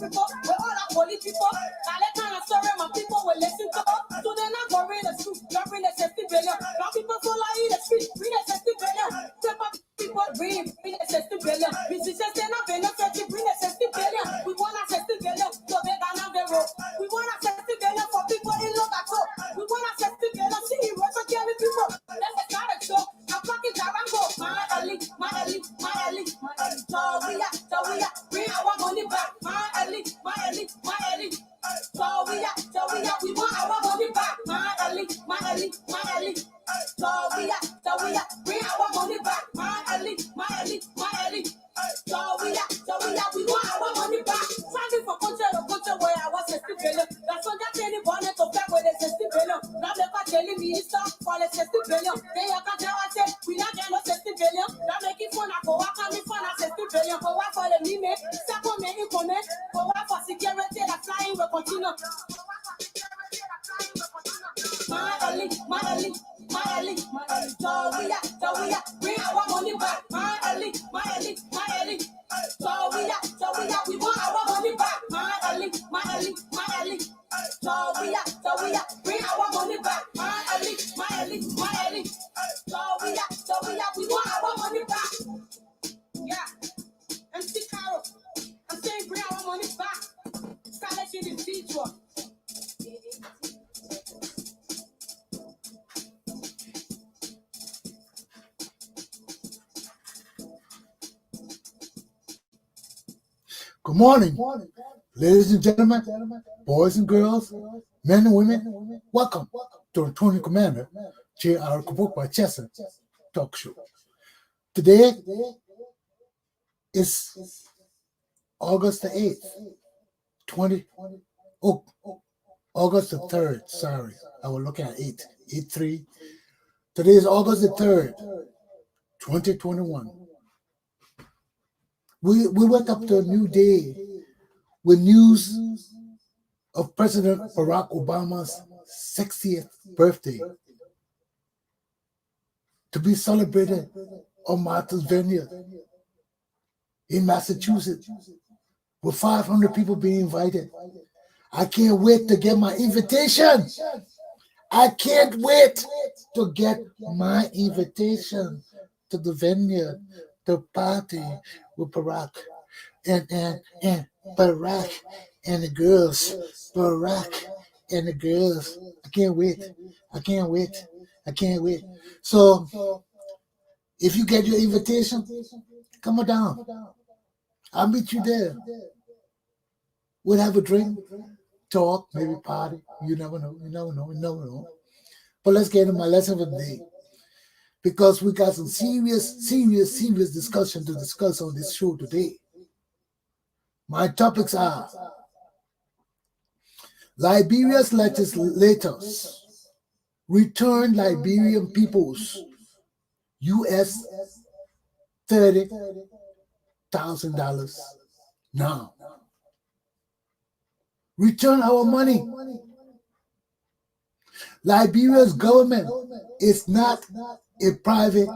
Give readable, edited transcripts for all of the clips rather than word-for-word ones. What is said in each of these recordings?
people, we're all our political. Now let kind of story my people will listen to. So they're not going to school, not bring the safety billion. Now people follow in the street, bring the safety billion. Paper people bring the safety billion. Musicians they're not benefiting, bring the safety billion. We want a safety billion, so they can have the road. We want a safety billion for people in Lobato. We want a safety billion, see you work for carry people. Let's start a show. I'm fucking Jarango. My elite, my elite, my elite, my elite. So we are, bring our money back. My elite, my elite, my elite. So we are, we want our money back. My elite, my elite, my elite. So we are, bring our money back. My elite, my elite, my elite. So we are, we want our money back. Standing for culture where I was 60 billion. That's what that's any bonnet to back with the 60 billion. Now they're telling me stop for the 60 billion. They are can't tell us we not get no 60 billion. Now making fun of for what can be fun of 60 billion. For what for the meme, second me income, for what for security that flying will continue. My elite, my elite, my elite, my elite. So we are, bring our money back. My elite, my elite, my elite. So we are, we want our money back. My elite, my elite, my elite. So we are, bring our money back. My elite, my elite, my elite. So we are, we want our money back. Yeah, MC Carol, I'm saying bring our money back. Silence individual. Good morning, ladies and gentlemen, boys and girls, men and women. Welcome to the Tony Commander Galpohkpa Chesson Talk Show. Today is August the 8th, August the 3rd. Sorry, I was looking at 8-3. Today is August the 3rd, 2021. We wake up to a new day with news of President Barack Obama's 60th birthday to be celebrated on Martha's Vineyard in Massachusetts with 500 people being invited. I can't wait to get my invitation. I can't wait to get my invitation to the vineyard, the party with Barack and Barack and the girls. Barack and the girls. I can't wait. So if you get your invitation, come on down. I'll meet you there. We'll have a drink, talk, maybe party. You never know. But let's get into my lesson of the day, because we got some serious discussion to discuss on this show today. My topics are: Liberia's legislators return Liberian people's US $30,000 now. Return our money. Liberia's government is not a private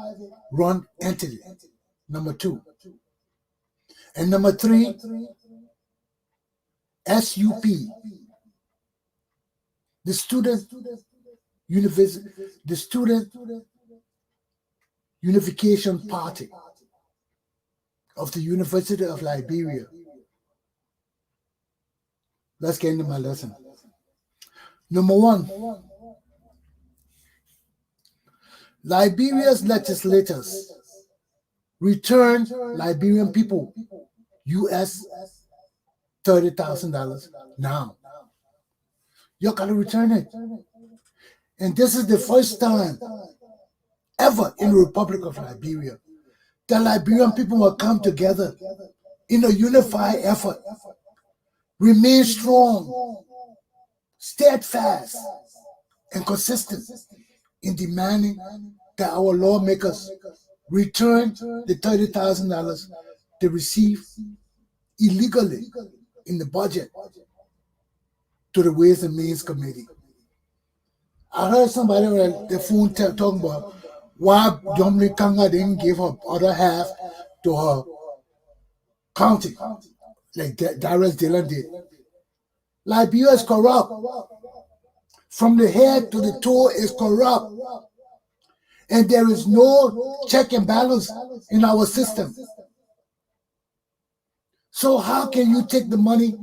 run entity. Number 2. And number 3, SUP, the Student Unification Party of the University of Liberia. Let's get into my lesson. Number 1, Liberia's legislators return Liberian people US $30,000 now. You gotta return it. And this is the first time ever in the Republic of Liberia that Liberian people will come together in a unified effort, remain strong, steadfast, and consistent in demanding that our lawmakers return the $30,000 they received illegally in the budget to the Ways and Means Committee. I heard somebody on the phone talking about why Dominic Kanga didn't give her other half to her county. like Darius Dillon did. Liberia is corrupt. From the head to the toe is corrupt. And there is no check and balance in our system. So how can you take the money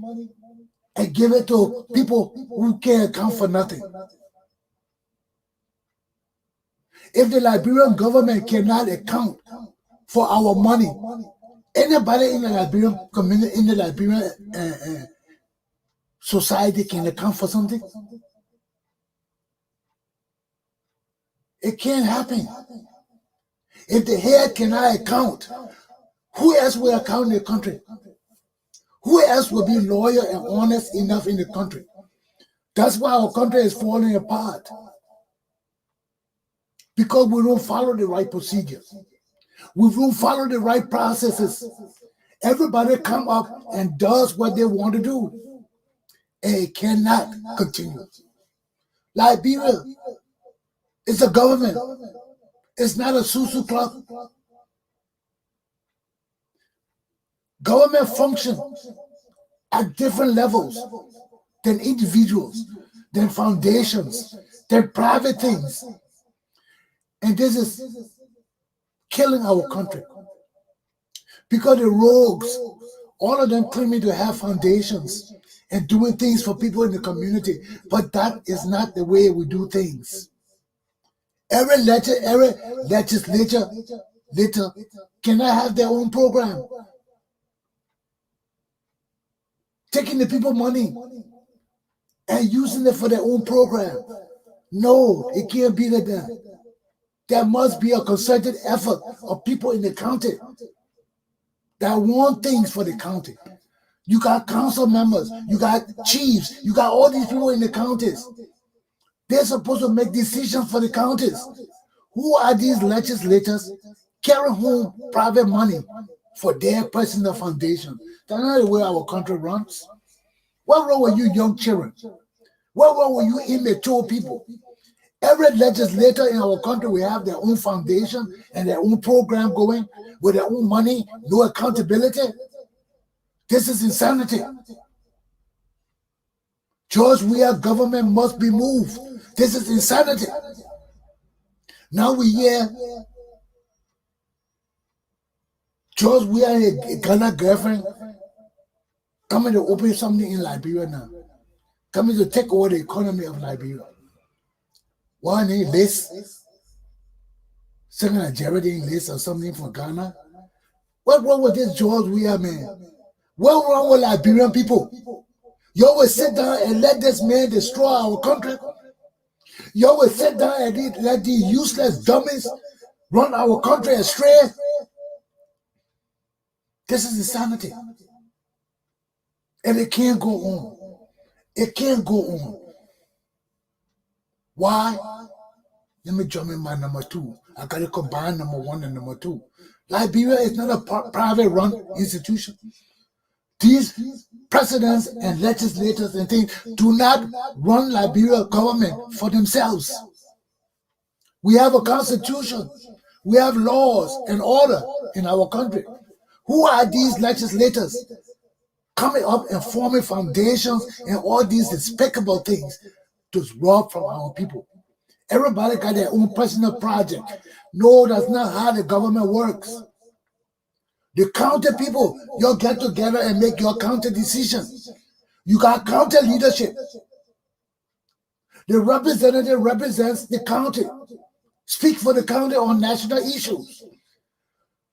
and give it to people who can't account for nothing? If the Liberian government cannot account for our money, anybody in the Liberian community, in the Liberian society can account for something? It can't happen. If the head cannot account, who else will account in the country? Who else will be loyal and honest enough in the country? That's why our country is falling apart. Because we don't follow the right procedures. We don't follow the right processes. Everybody come up and does what they want to do. And it cannot continue. Liberia is a government. It's not a susu club. Government function at different levels than individuals, than foundations, than private things. And this is killing our country. Because the rogues, all of them claiming to have foundations and doing things for people in the community, but that is not the way we do things. Every legislature cannot have their own program. Taking the people money and using it for their own program. No, it can't be like that. There must be a concerted effort of people in the county that want things for the county. You got council members, you got chiefs, you got all these people in the counties. They're supposed to make decisions for the counties. Who are these legislators carrying home private money for their personal foundation? That's not the way our country runs. What wrong with you young children? What wrong with you immature people? Every legislator in our country will have their own foundation and their own program going with their own money, no accountability. This is insanity. George Weah government must be moved. This is insanity. Now we hear George Weah and a Ghana girlfriend coming to open something in Liberia now. Coming to take over the economy of Liberia. One in Liz, second a Geraldine Liz or something from Ghana. What wrong with this George Weah man? What wrong with Liberian people? You always sit down and let this man destroy our country. You always sit down and let these useless dummies run our country astray. This is insanity. And it can't go on. It can't go on. Why? Let me jump in my number two. I got to combine number one and number two. Liberia is not a private run institution. These presidents and legislators and things do not run Liberia government for themselves. We have a constitution. We have laws and order in our country. Who are these legislators coming up and forming foundations and all these despicable things to rob from our people? Everybody got their own personal project. No, that's not how the government works. The county people, you'll get together and make your county decisions. You got county leadership. The representative represents the county. Speak for the county on national issues.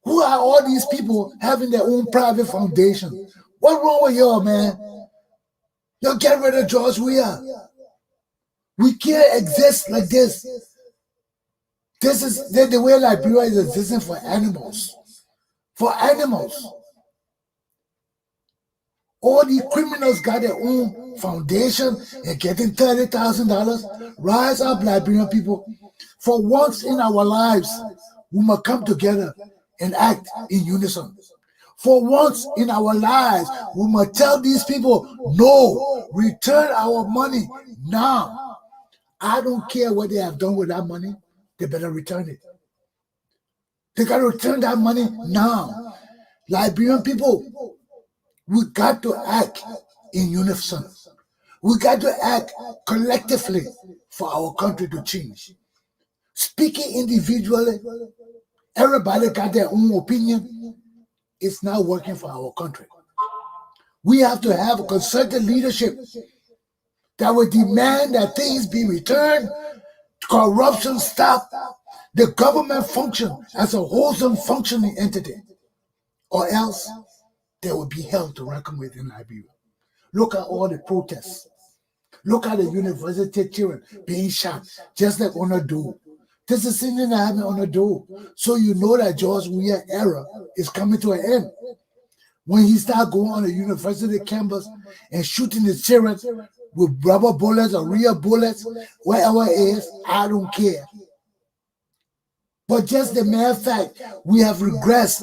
Who are all these people having their own private foundation? What's wrong with y'all, man? Y'all get rid of George Weah. We can't exist like this. This is the way Liberia is existing for animals. For animals. All these criminals got their own foundation and getting $30,000. Rise up, Liberian people. For once in our lives, we must come together and act in unison. For once in our lives, we must tell these people, no, return our money now. I don't care what they have done with that money. They better return it. They got to return that money now. Liberian people, We got to act in unison. We got to act collectively for our country to change. Speaking individually, everybody got their own opinion. It's not working for our country. We have to have a concerted leadership that will demand that things be returned, corruption stop, the government function as a wholesome functioning entity, or else they will be held to reckon with in Liberia. Look at all the protests. Look at the university children being shot, just like on a door. This is something that happened on a door. So you know that George Weah era is coming to an end. When he start going on the university campus and shooting the children with rubber bullets or real bullets, wherever it is, I don't care. But just the mere fact, we have regressed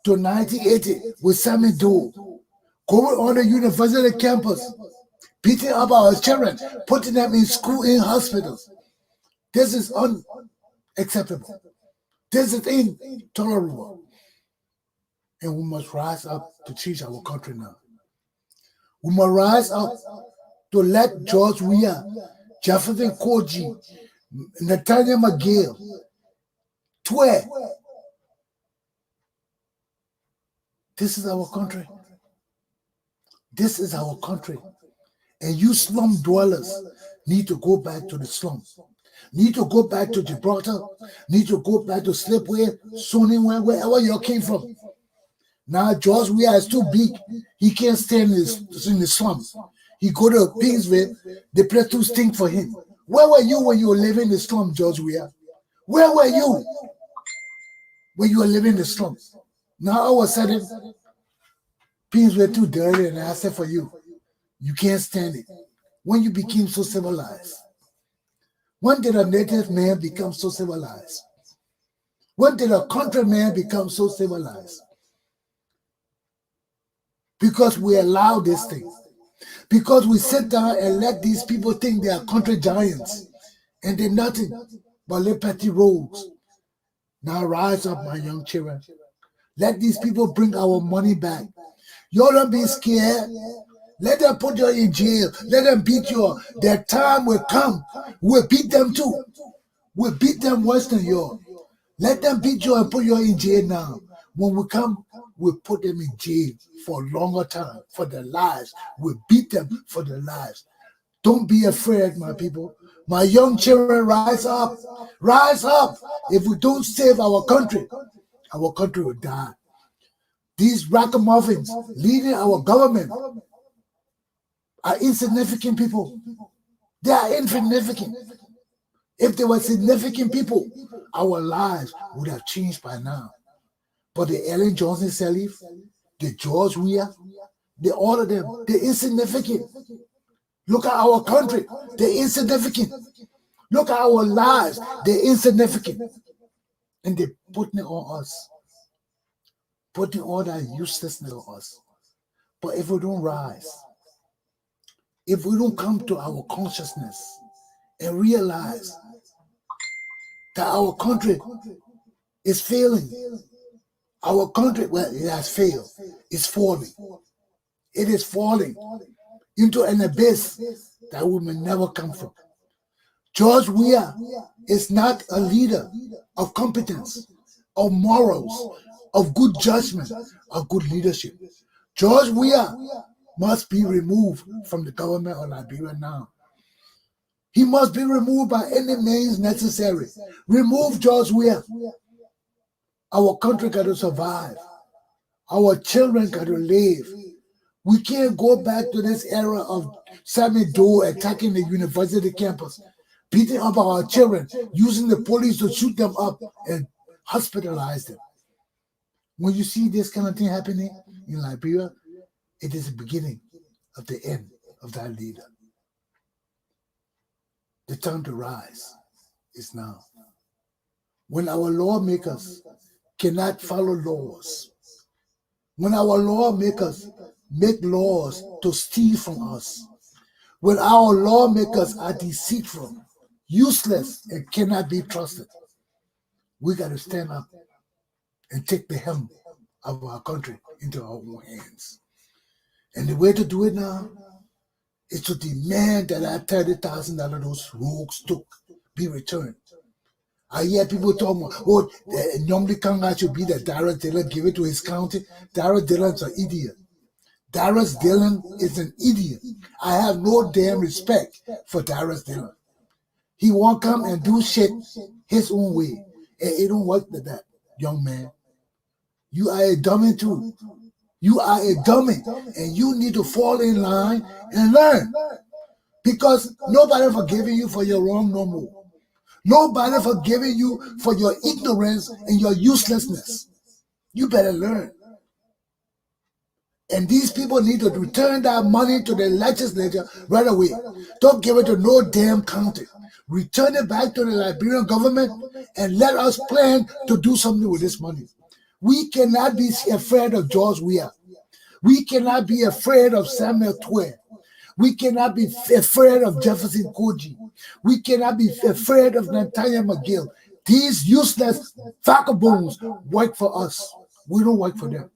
to 1980 with Sammy Doe, going on the university campus, beating up our children, putting them in school, in hospitals. This is unacceptable. This is intolerable. And we must rise up to change our country now. We must rise up to let George Weah, Jefferson Koji, Nathaniel McGill, swear. This is our country. This is our country. And you slum dwellers need to go back to the slums. Need to go back to Gibraltar. Need to go back to Slipway, Sonny, wherever you came from. Now George Weah is too big. He can't stay in the slums. He go to Pingsville. The place too stink for him. Where were you when you were living in the slum, George Weah? Where were you when you were living in the slums? Now all of a sudden, Pingsville too dirty and I said for you. You can't stand it. When you became so civilized. When did a native man become so civilized? When did a countryman become so civilized? Because we allow this thing. Because we sit down and let these people think they are country giants. And they're nothing but little petty rogues. Now rise up, my young children. Let these people bring our money back. You don't be scared. Let them put you in jail. Let them beat you. Their time will come. We'll beat them too. We'll beat them worse than you. Let them beat you and put you in jail now. When we come, we'll put them in jail for a longer time, for their lives. We'll beat them for their lives. Don't be afraid, my people. My young children, rise up. Rise up. If we don't save our country will die. These ragamuffins leading our government are insignificant people. They are insignificant. If they were significant people, our lives would have changed by now. But the Ellen Johnson Sirleaf, the George Weah, all of them, they're insignificant. Look at our country, they're insignificant. Look at our lives, they're insignificant. And they're putting it on us. Putting all that uselessness on us. But if we don't rise, if we don't come to our consciousness and realize that our country is failing, our country, well, it has failed, it's falling. It is falling into an abyss that we may never come from. George Weah is not a leader of competence, of morals, of good judgment, of good leadership. George Weah must be removed from the government of Liberia now. He must be removed by any means necessary. Remove George Weah. Our country got to survive. Our children got to live. We can't go back to this era of Sammy Doe attacking the university campus, beating up our children, using the police to shoot them up and hospitalize them. When you see this kind of thing happening in Liberia, it is the beginning of the end of that leader. The time to rise is now. When our lawmakers cannot follow laws, when our lawmakers make laws to steal from us, when our lawmakers are deceitful, useless, and cannot be trusted, we got to stand up and take the helm of our country into our own hands. And the way to do it now is to demand that that $30,000 those rogues took be returned. I hear people talking about, oh, normally Kanga should be the Darius Dillon, give it to his county. Darius Dillon's an idiot. Darius Dillon is an idiot. I have no damn respect for Darius Dillon. He won't come and do shit his own way. And it don't work like that, young man. You are a dummy too. You are a dummy. And you need to fall in line and learn. Because nobody forgiving you for your wrong no more. Nobody forgiving you for your ignorance and your uselessness. You better learn. And these people need to return that money to the legislature right away. Don't give it to no damn county. Return it back to the Liberian government and let us plan to do something with this money. We cannot be afraid of George Weah. We cannot be afraid of Samuel Twain. We cannot be afraid of Jefferson Koji. We cannot be afraid of Nathaniel McGill. These useless vagabonds work for us. We don't work for them.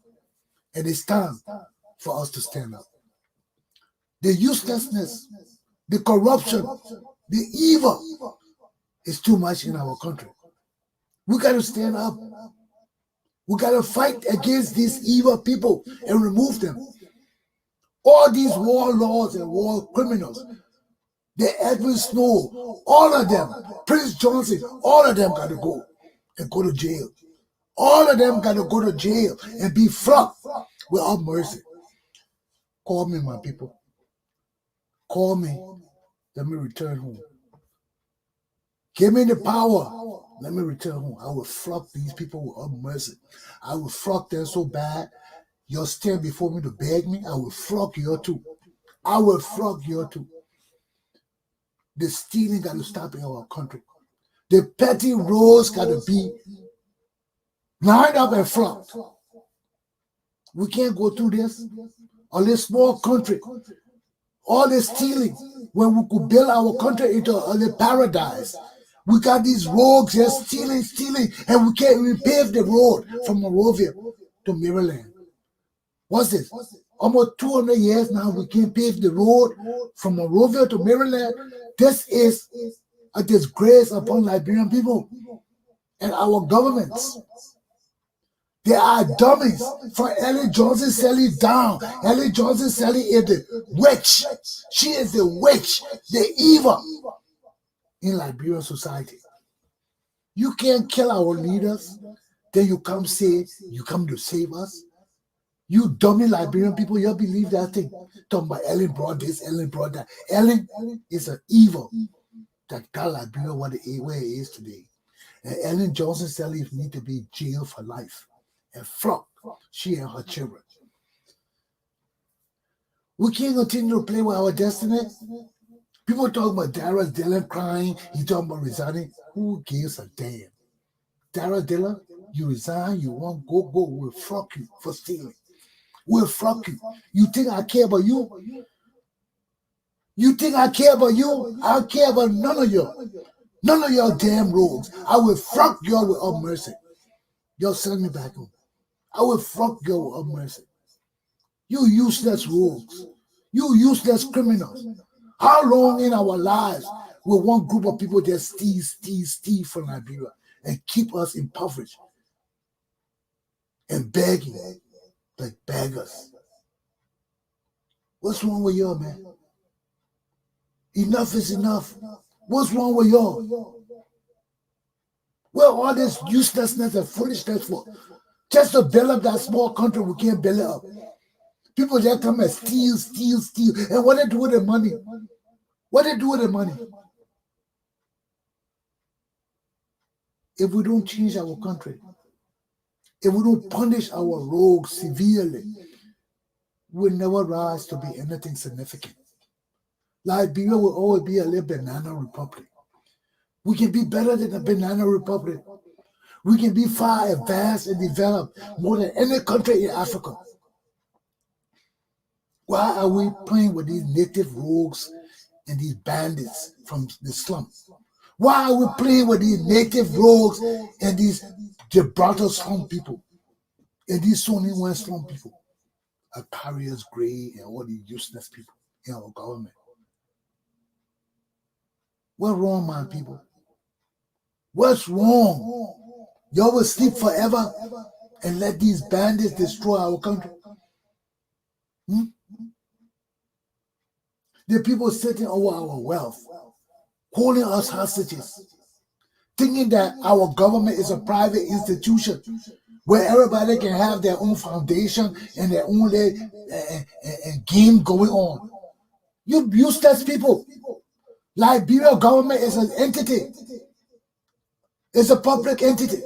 And it's time for us to stand up. The uselessness, the corruption, the evil is too much in our country. We got to stand up. We got to fight against these evil people and remove them. All these warlords and war criminals, the Edwin Snow, all of them, Prince Johnson, all of them got to go and go to jail. All of them got to go to jail and be flogged without mercy. Call me, my people. Call me. Let me return home. Give me the power. Let me return home. I will flog these people without mercy. I will flog them so bad. You'll stand before me to beg me. I will flog you too. I will flog you too. The stealing got to stop in our country. The petty roads got to be lined up and flogged. We can't go through this on this small country. All this stealing, when we could build our country into a paradise. We got these rogues just stealing, and we can't even pave the road from Monrovia to Maryland. What's this? Almost 200 years now, we can't pave the road from Monrovia to Maryland. This is a disgrace upon Liberian people and our governments. They are dummies. For Ellen Johnson Sally down. Ellen Johnson Sally is the witch. She is the witch, the evil in Liberian society. You can't kill our leaders, then you come say you come to save us. You dummy Liberian people, you believe that thing. Talking about Ellen brought this, Ellen brought that. Ellen is an evil that got Liberia where it is today. And Ellen Johnson Sally need to be jailed for life and flogged, she and her children. We can't continue to play with our destiny. People talk about Darius Dillon crying, he talking about resigning. Who gives a damn? Darius Dillon, you resign, you want go, we'll flog you for stealing. We'll flog you. You think I care about you? You think I care about you? I don't care about none of you. None of your damn rogues. I will flog you without mercy. Y'all send me back home. I will flog you without mercy. You useless rogues. You useless criminals. How long in our lives will one group of people just steal from Liberia and keep us impoverished and begging like beggars? What's wrong with y'all, man? Enough is enough. What's wrong with y'all? Well, all this uselessness and foolishness for? Just to build up that small country, we can't build it up. People just come and steal. And what they do with the money? What they do with the money? If we don't change our country, if we don't punish our rogues severely, we'll never rise to be anything significant. Liberia will always be a little banana republic. We can be better than a banana republic. We can be far advanced and developed more than any country in Africa. Why are we playing with these native rogues and these bandits from the slum? Why are we playing with these native rogues and these Gibraltar slum people and these Sony One slum people? a Carrier's Gray and all these useless people in our government. What's wrong, my people? What's wrong? Y'all will sleep forever and let these bandits destroy our country? The people sitting over our wealth, holding us hostages, thinking that our government is a private institution where everybody can have their own foundation and their own game going on. You useless people. Liberia government is an entity. It's a public entity.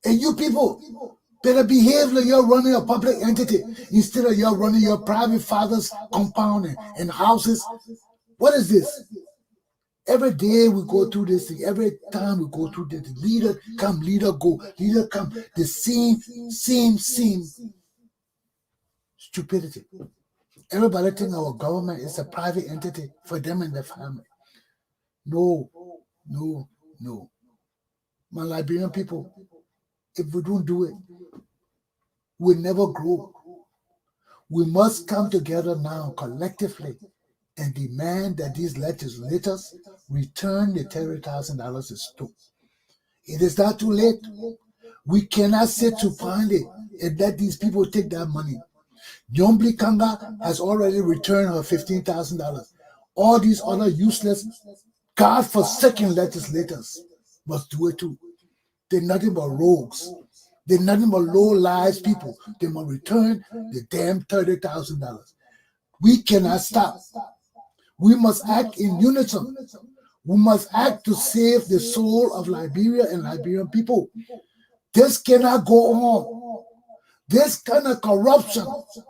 And you people better behave like you're running a public entity instead of you're running your private father's compound and houses. What is this? Every day we go through this thing. Every time we go through this, leader come, leader go, leader come. The same stupidity. Everybody think our government is a private entity for them and their family. No. My Liberian people, if we don't do it, we'll never grow. We must come together now collectively and demand that these legislators return the $30,000 they stole. It is not too late. We cannot sit to find it and let these people take that money. Yombli Kanga has already returned her $15,000. All these other useless, God-forsaken legislators must do it too. They're nothing but rogues. They're nothing but low-lives people. They must return the damn $30,000. We cannot stop. We must act in unison. We must act to save the soul of Liberia and Liberian people. This cannot go on. This kind of corruption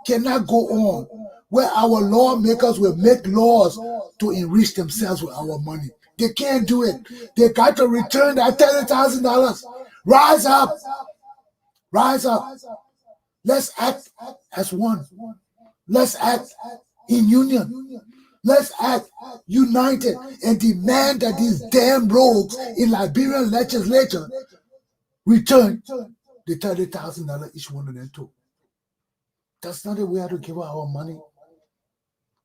cannot go on, where our lawmakers will make laws to enrich themselves with our money. They can't do it. They got to return that $30,000. Rise up. Rise up. Let's act as one. Let's act in union. Let's act united and demand that these damn rogues in Liberian legislature return the $30,000 each one of them too. That's not the way to give our money.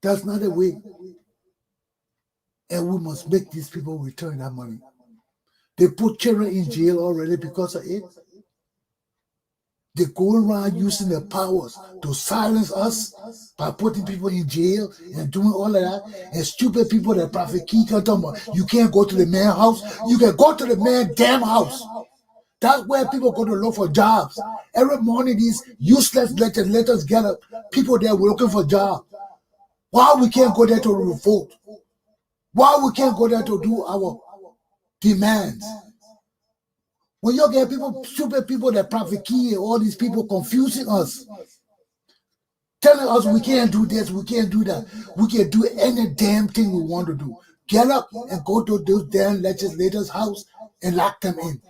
That's not the way. And we must make these people return that money. They put children in jail already because of it. They go around using their powers to silence us by putting people in jail and doing all of that. And stupid people that profit key can tell them, you can't go to the man's house. You can go to the man's damn house. That's where people go to look for jobs. Every morning, these useless legislators get up. People there looking for jobs. Why we can't go there to revolt? Why we can't go there to do our demands? When you get people, stupid people that profit key, all these people confusing us, telling us we can't do this, we can't do that, we can do any damn thing we want to do. Get up and go to those damn legislators' house and lock them in.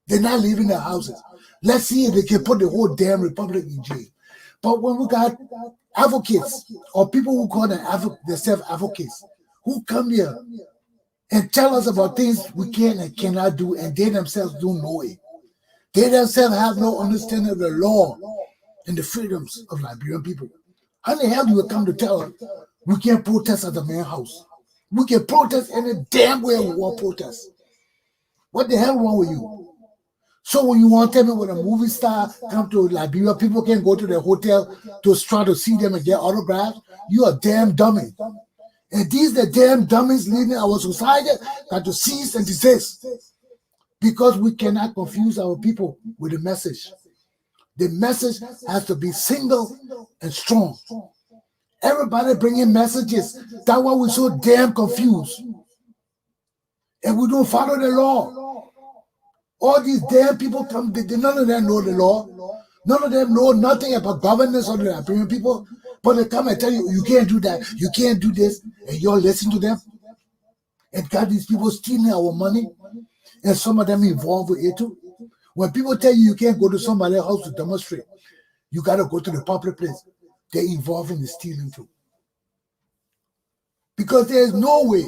They're not leaving their houses. Let's see if they can put the whole damn republic in jail. But when we got advocates or people who call themselves advocates, who come here and tell us about things we can and cannot do, and they themselves don't know it. They themselves have no understanding of the law and the freedoms of Liberian people. How the hell do you come to tell us we can't protest at the man's house? We can protest any damn way we want to protest. What the hell wrong with you? So when you want to tell me when a movie star come to Liberia, people can go to the hotel to try to see them and get autographs? You are damn dummy. And these the damn dummies leading our society got to cease and desist. Because we cannot confuse our people with the message. The message has to be single and strong. Everybody bringing messages. That's why we're so damn confused. And we don't follow the law. All these damn people come, none of them know the law. None of them know nothing about governance of the Liberian people. But they come and tell you, you can't do that, you can't do this, and you're listening to them. And got these people stealing our money, and some of them involved with it too. When people tell you can't go to somebody's house to demonstrate, you got to go to the public place. They're involved in the stealing too. Because there's no way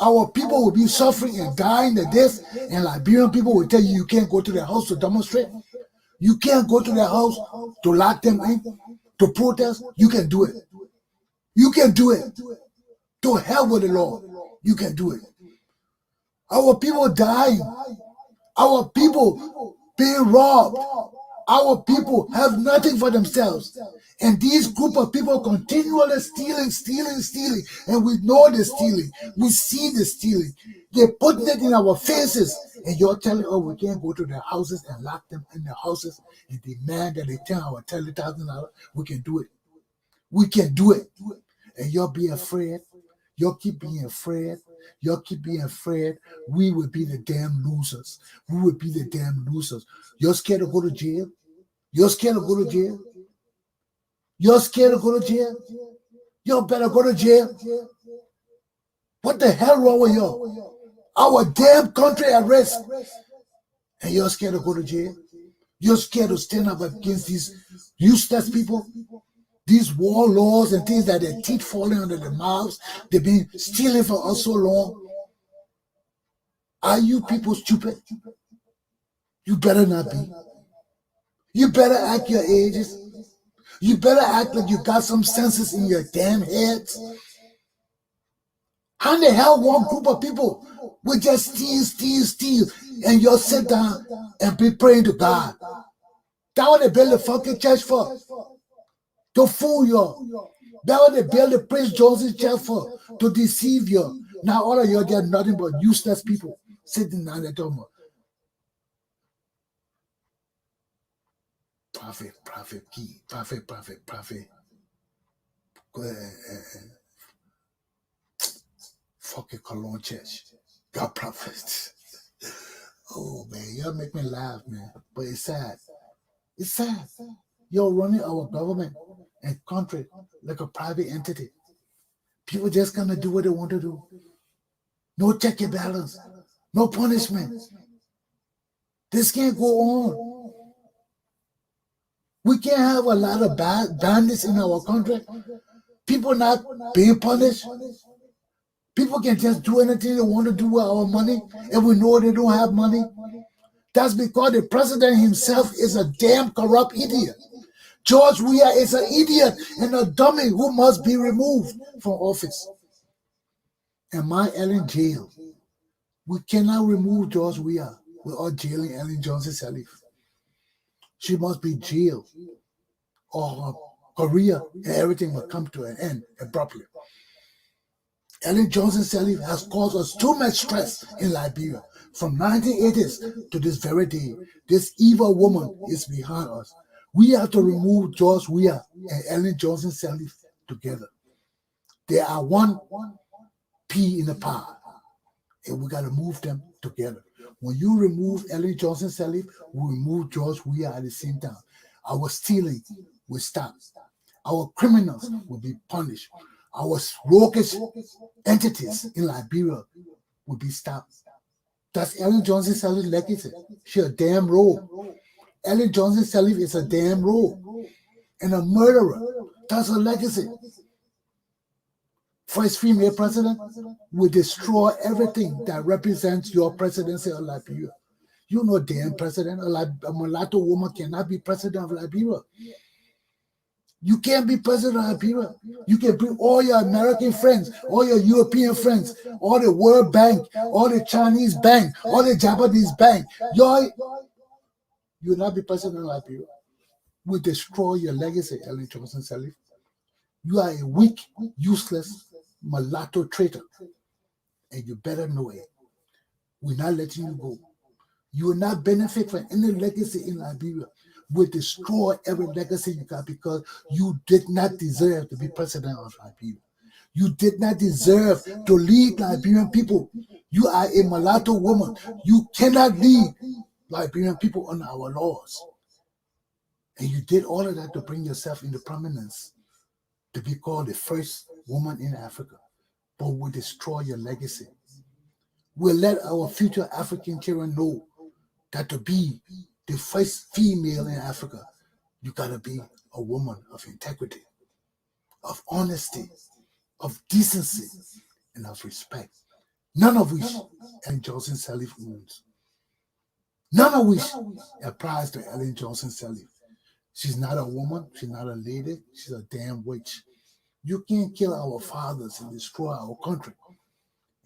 our people will be suffering and dying at this, and Liberian people will tell you can't go to their house to demonstrate. You can't go to their house to lock them in, to protest, you can do it. You can do it. To hell with the law. You can do it. Our people dying. Our people being robbed. Our people have nothing for themselves. And these group of people continually stealing. And we know the stealing. We see the stealing. They're putting it in our faces. And you're telling, oh, we can't go to their houses and lock them in their houses and demand that they turn our $10,000. We can do it. We can do it. And you'll be afraid. You'll keep being afraid. You'll keep being afraid. We will be the damn losers. We will be the damn losers. You're scared to go to jail? You're scared to go to jail? You're scared to go to jail? You better go to jail. What the hell wrong with you? Our damn country at risk. And you're scared to go to jail? You're scared to stand up against these useless people? These war laws and things that their teeth falling under their mouths, they've been stealing for us so long. Are you people stupid? You better not be. You better act your ages. You better act like you got some senses in your damn heads. How in the hell one group of people will just steal, and you'll sit down and be praying to God? That's what they build the fucking church for. To fool you. That's what they build the Prince George's church for. To deceive you. Now all of you are nothing but useless people sitting down at home. Prophet. Fucking Cologne Church. God prophet. Oh man, y'all make me laugh, man. But it's sad. It's sad. You're running our government and country like a private entity. People just gonna do what they want to do. No check and balance. No punishment. This can't go on. We can't have a lot of bandits in our country. People not being punished. People can just do anything they want to do with our money, and we know they don't have money. That's because the president himself is a damn corrupt idiot. George Weah is an idiot and a dummy who must be removed from office. And my Ellen jail. We cannot remove George Weah without jailing Ellen Johnson Sirleaf. She must be jailed, or her career and everything will come to an end abruptly. Ellen Johnson Sirleaf has caused us too much stress in Liberia. From 1980s to this very day, this evil woman is behind us. We have to remove George Weah and Ellen Johnson Sirleaf together. They are one pea in the pod, and we got to move them together. When you remove Ellen Johnson Sirleaf, we remove George Weah at the same time. Our stealing will stop. Our criminals will be punished. Our roguish entities in Liberia will be stopped. That's Ellen Johnson Sirleaf's legacy. She's a damn rogue. Ellen Johnson Sirleaf is a damn rogue and a murderer. That's her legacy. First female president will destroy everything that represents your presidency of Liberia. You know, damn president, a mulatto woman cannot be president of Liberia. You can't be president of Liberia. You can bring all your American friends, all your European friends, all the World Bank, all the Chinese bank, all the Japanese bank. You will not be president of Liberia. We destroy your legacy, Ellen Johnson Sirleaf. You are a weak, useless mulatto traitor, and you better know it. We're not letting you go. You will not benefit from any legacy in Liberia. We destroy every legacy you got because you did not deserve to be president of Liberia. You did not deserve to lead Liberian people. You are a mulatto woman. You cannot lead Liberian people under our laws. And you did all of that to bring yourself into prominence, to be called the first woman in Africa. But we'll destroy your legacy. We'll let our future African children know that to be the first female in Africa, you gotta be a woman of integrity, of honesty, of decency, and of respect. None of which Ellen Johnson Sirleaf owns. None of which applies to Ellen Johnson Sirleaf. She's not a woman. She's not a lady. She's a damn witch. You can't kill our fathers and destroy our country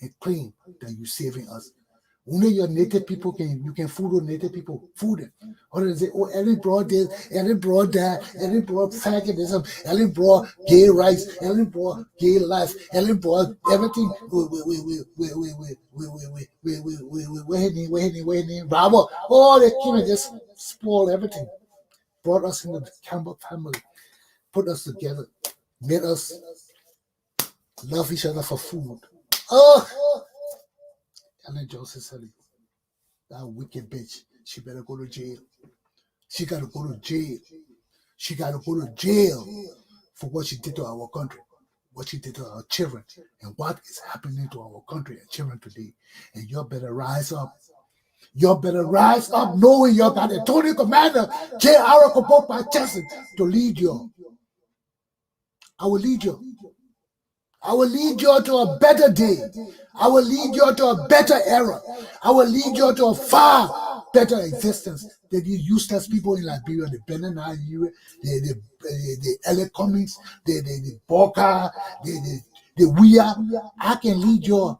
and claim that you're saving us. Only your native people you can fool those native people. Fool them. Or they say, oh, Ellen brought this, Ellen brought that, Ellen brought faggotism, Ellen brought gay rights, Ellen brought gay life, Ellen brought everything. Robert. Oh, they came and just spoiled everything. Brought us into the Campbell family, put us together, made us love each other for food. Oh, Ellen Johnson said, that wicked bitch, she better go to jail. She got to go to jail. She got to go to jail for what she did to our country, what she did to our children, and what is happening to our country and children today. And you better rise up. You better rise up knowing you got a Tony Commander, Galpohkpa Chesson, to lead you. I will lead you. I will lead you to a better day. I will lead you to a better era. I will lead you to a far better existence than these useless people in Liberia, the Benin, the LA Cummings, the Boca, the Wea. I can lead you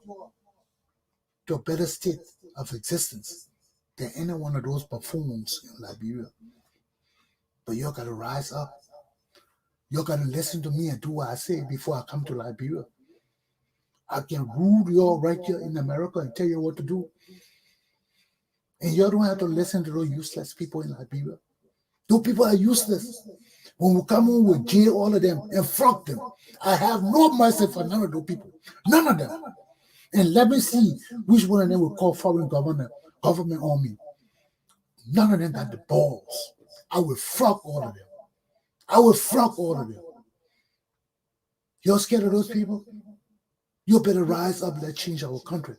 to a better state of existence than any one of those buffoons in Liberia. But you got to rise up. You got to listen to me and do what I say before I come to Liberia. I can rule you right here in America and tell you what to do. And you don't have to listen to those useless people in Liberia. Those people are useless. When we come on, we jail all of them and flog them. I have no mercy for none of those people. None of them. And let me see which one of them will call foreign government on me. None of them got the balls. I will flog all of them. I will flog all of them. You're scared of those people? You better rise up, let's change our country.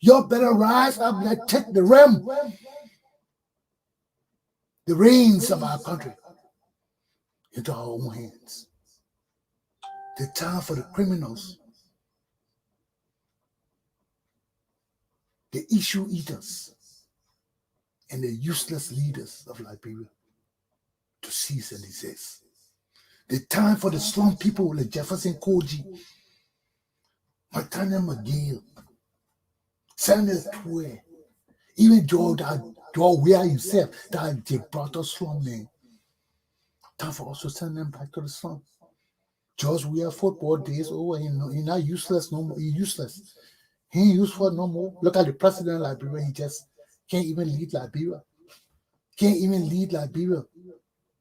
You better rise up, let's take the reins of our country into our own hands. The time for the criminals, the issue eaters, and the useless leaders of Liberia to cease and desist. The time for the slum people like Jefferson Koji, Matana McGill, Sanders Tue, even George Weah himself, that Gibraltar slum man. Time for us to send them back to the slum. George Weah football days over. He's not useless no more. He's useless. He ain't useful no more. Look at the president of Liberia. He just can't even lead Liberia. Can't even lead Liberia.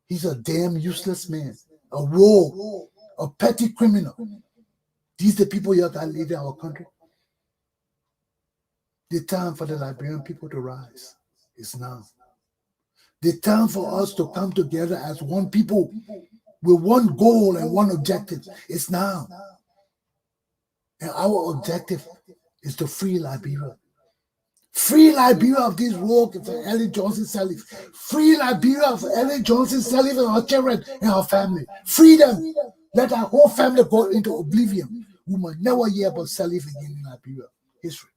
He's a damn useless man. A rogue. A petty criminal. These the people you got leading our country. The time for the Liberian people to rise is now. The time for us to come together as one people with one goal and one objective is now. And our objective is to free Liberia. Free Liberia of this rogue of Ellen Johnson Sirleaf. Free Liberia of Ellen Johnson Sirleaf and her children and her family. Free them. Let our whole family go into oblivion. We must never hear about Sirleaf again in Liberia history.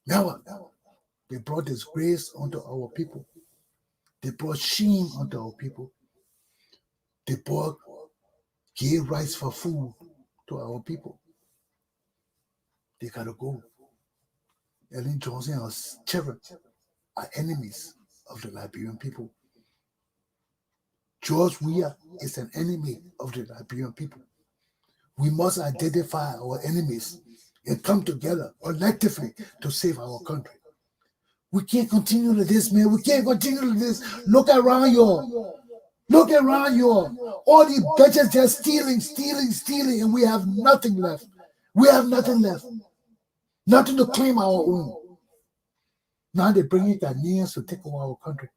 Never. They brought disgrace onto our people. They brought shame onto our people. They brought gay rights for food to our people. They gotta go. Ellen Johnson and her children are enemies of the Liberian people. George Weah is an enemy of the Liberian people. We must identify our enemies and come together collectively to save our country. We can't continue to this, man. We can't continue to this. Look around you. Look around you. All these bitches just stealing, and we have nothing left. We have nothing left. Nothing to claim our own. Now they're bringing Ghanaians to take over our country.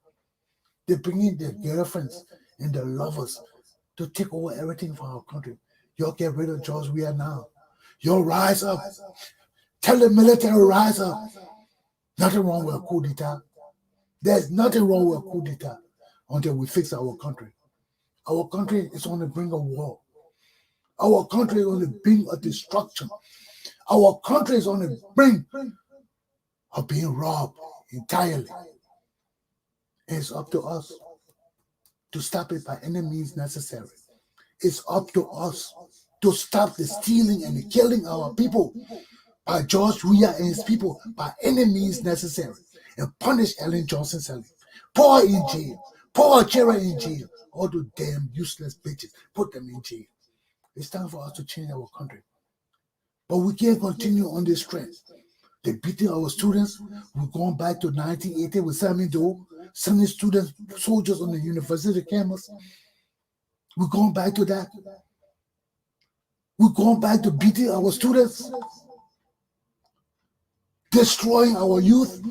They're bringing their girlfriends and their lovers to take over everything for our country. Y'all get rid of George Weah now. Y'all rise up. Tell the military rise up. Nothing wrong with a coup d'etat. There's nothing wrong with a coup d'etat until we fix our country. Our country is on the brink of war. Our country is on the brink of destruction. Our country is on the brink of being robbed entirely. And it's up to us to stop it by any means necessary. It's up to us to stop the stealing and the killing of our people by George Weah and his people by any means necessary, and punish Ellen Johnson Sirleaf. Pour her in jail. Pour Chera in jail. All those damn useless bitches, put them in jail. It's time for us to change our country. But we can't continue on this trend. They're beating our students. We're going back to 1980 with Sammy Doe, sending students, soldiers on the university campus. We're going back to that. We're going back to beating our students, destroying our youth.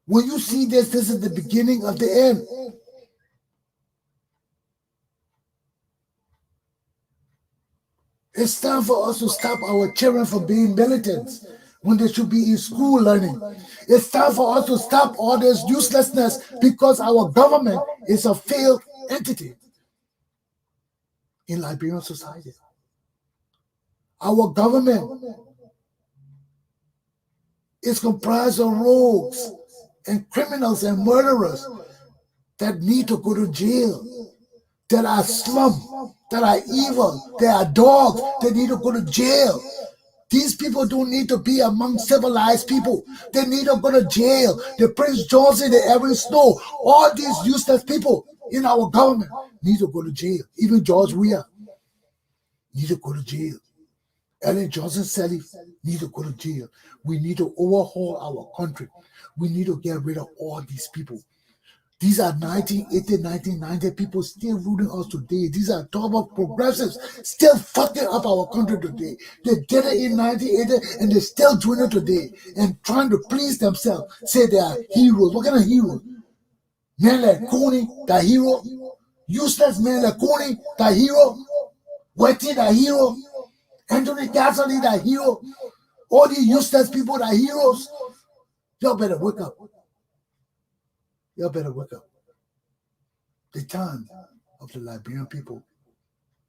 When you see this is the beginning of the end. It's time for us to stop our children from being militants when they should be in school learning. It's time for us to stop all this uselessness because our government is a failed entity in Liberian society. Our government is comprised of rogues and criminals and murderers that need to go to jail, that are slum, that are evil, they are dogs, they need to go to jail. These people don't need to be among civilized people. They need to go to jail. The Prince Johnson, the Evan Snow, all these useless people in our government need to go to jail. Even George Weah need to go to jail. Ellen Johnson Sirleaf need to go to jail. We need to overhaul our country. We need to get rid of all these people. These are 1980, 1990 people still ruling us today. These are top of progressives still fucking up our country today. They did it in 1980 and they're still doing it today and trying to please themselves. Say they are heroes. What kind of heroes? Men like Coney, the hero. Useless men like Coney, the hero. Whitey, the hero. Anthony Cassidy, the hero. All these useless people, the heroes. Y'all better wake up. Y'all better wake up. The time of the Liberian people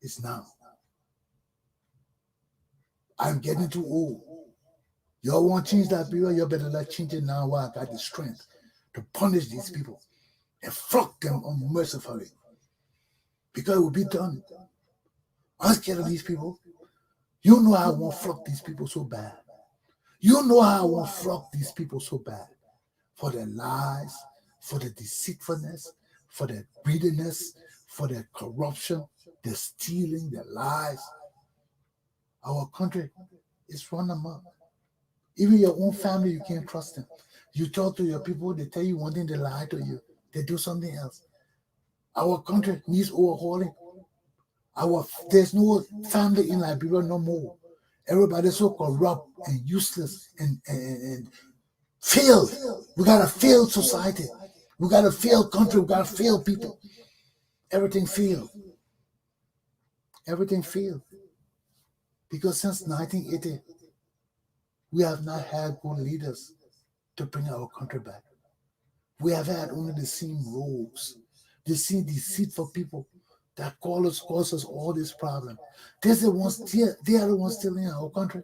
is now. I'm getting too old. Y'all want to change Liberia? Y'all better let change it now while I got the strength to punish these people and flog them unmercifully. Because it will be done. I'm scared of these people. You know how I want to flog these people so bad. You know how I want to flog these people so bad. For their lies, for the deceitfulness, for their greediness, for their corruption, their stealing, their lies. Our country is run amok. Even your own family, you can't trust them. You talk to your people, they tell you one thing, they lie to you. They do something else. Our country needs overhauling. There's no family in Liberia no more. Everybody's so corrupt and useless and failed. We got a failed society. We got a failed country. We got a failed people. Everything failed. Everything failed. Because since 1980, we have not had good leaders to bring our country back. We have had only the same rogues, the same deceitful people that cause us all this problem. They are the ones still in our country.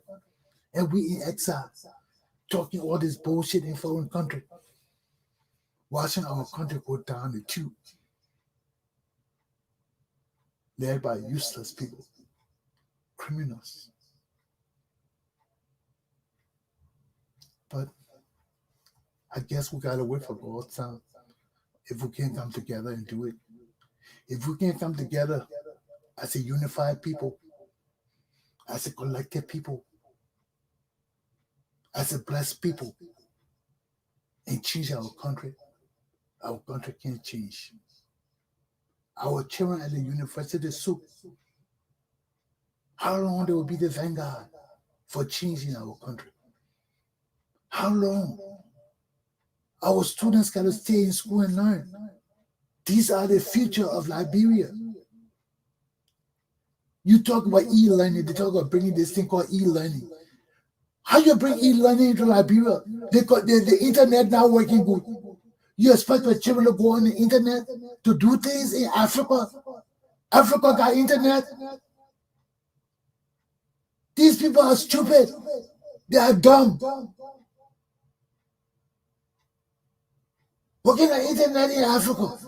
And we in exile, talking all this bullshit in foreign country. Watching our country go down the tube. Led by useless people, criminals. But I guess we gotta wait for God's time. If we can't come together and do it. If we can't come together as a unified people, as a collective people, as a blessed people, and change our country can't change. Our children at the university soup, how long they will be the vanguard for changing our country? How long? Our students got to stay in school and learn. These are the future of Liberia. You talk about e-learning, they talk about bringing this thing called e-learning. How you bring e-learning into Liberia? The internet now working good. You expect the children to go on the internet to do things in Africa? Africa got internet? These people are stupid. They are dumb. Working the internet in Africa.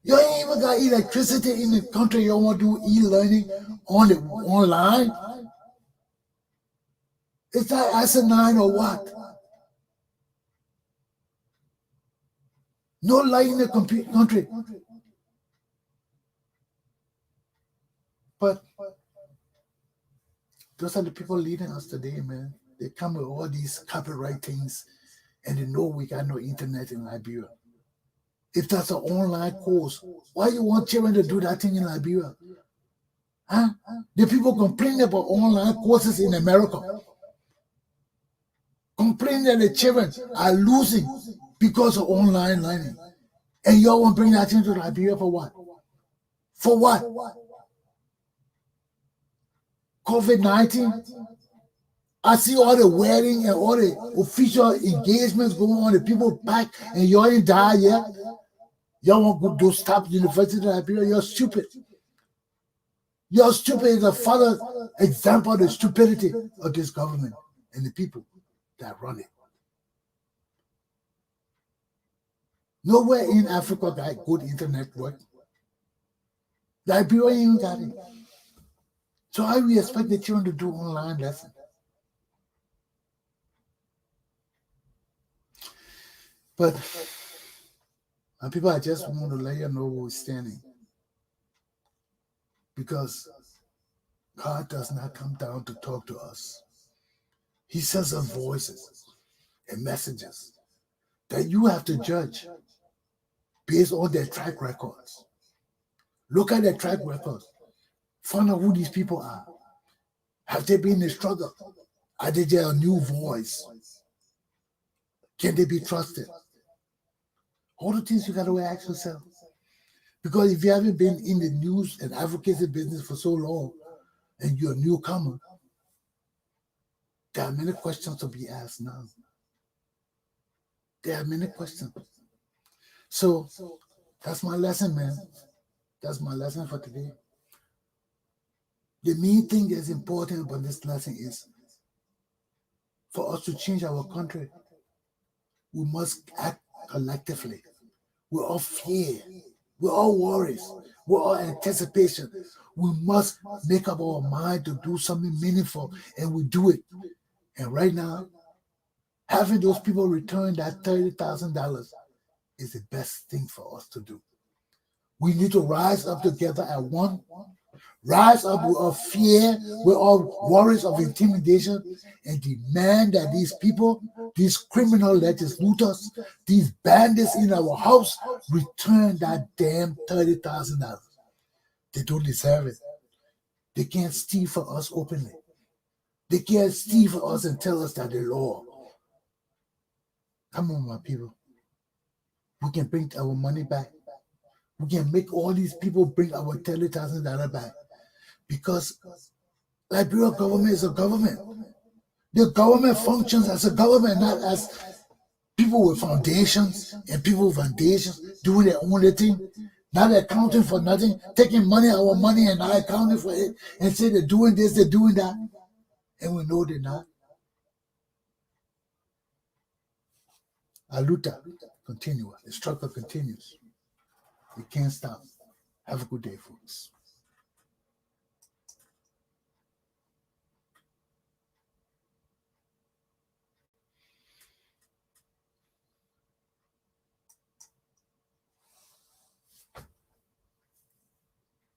You ain't even got electricity in the country. You want to do e-learning online? It's like asinine or what? No light in the country. But those are the people leading us today, man. They come with all these copyright things, and they know we got no internet in Liberia. If that's an online course, why you want children to do that thing in Liberia? Huh? The people complaining about online courses in America. Complaining that the children are losing because of online learning. And y'all want to bring that into Liberia for what? For what? COVID-19? I see all the wedding and all the official engagements going on, the people back, and y'all ain't die yet. Y'all want to go stop University of Liberia? You're stupid. You're stupid is a further example of the stupidity of this government and the people that run it. Nowhere in Africa got good internet work. Liberia ain't got it. So how we expect the children to do online lessons? But my people, I just want to let you know where we're standing. Because God does not come down to talk to us. He sends us voices and messages that you have to judge based on their track records. Look at their track records. Find out who these people are. Have they been in a struggle? Are they a new voice? Can they be trusted? All the things you got to ask yourself. Because if you haven't been in the news and advocacy business for so long, and you're a newcomer, there are many questions to be asked now. There are many questions. So that's my lesson, man. That's my lesson for today. The main thing that's important about this lesson is for us to change our country, we must act collectively. We're all fear. We're all worries. We're all anticipation. We must make up our mind to do something meaningful, and we do it. And right now, having those people return that $30,000 is the best thing for us to do. We need to rise up together at one. Rise up with our fear, with our worries of intimidation, and demand that these people, these criminal legislators, these bandits in our house, return that damn $30,000. They don't deserve it. They can't steal for us openly. They can't steal for us and tell us that they're law. Come on, my people. We can bring our money back. We can make all these people bring our $30,000 back. Because Liberia government is a government. The government functions as a government, not as people with foundations and people with foundations doing their own thing, not accounting for nothing, taking money, our money, and not accounting for it, and say they're doing this, they're doing that, and we know they're not. Our luta continues. The struggle continues. We can't stop. Have a good day, folks.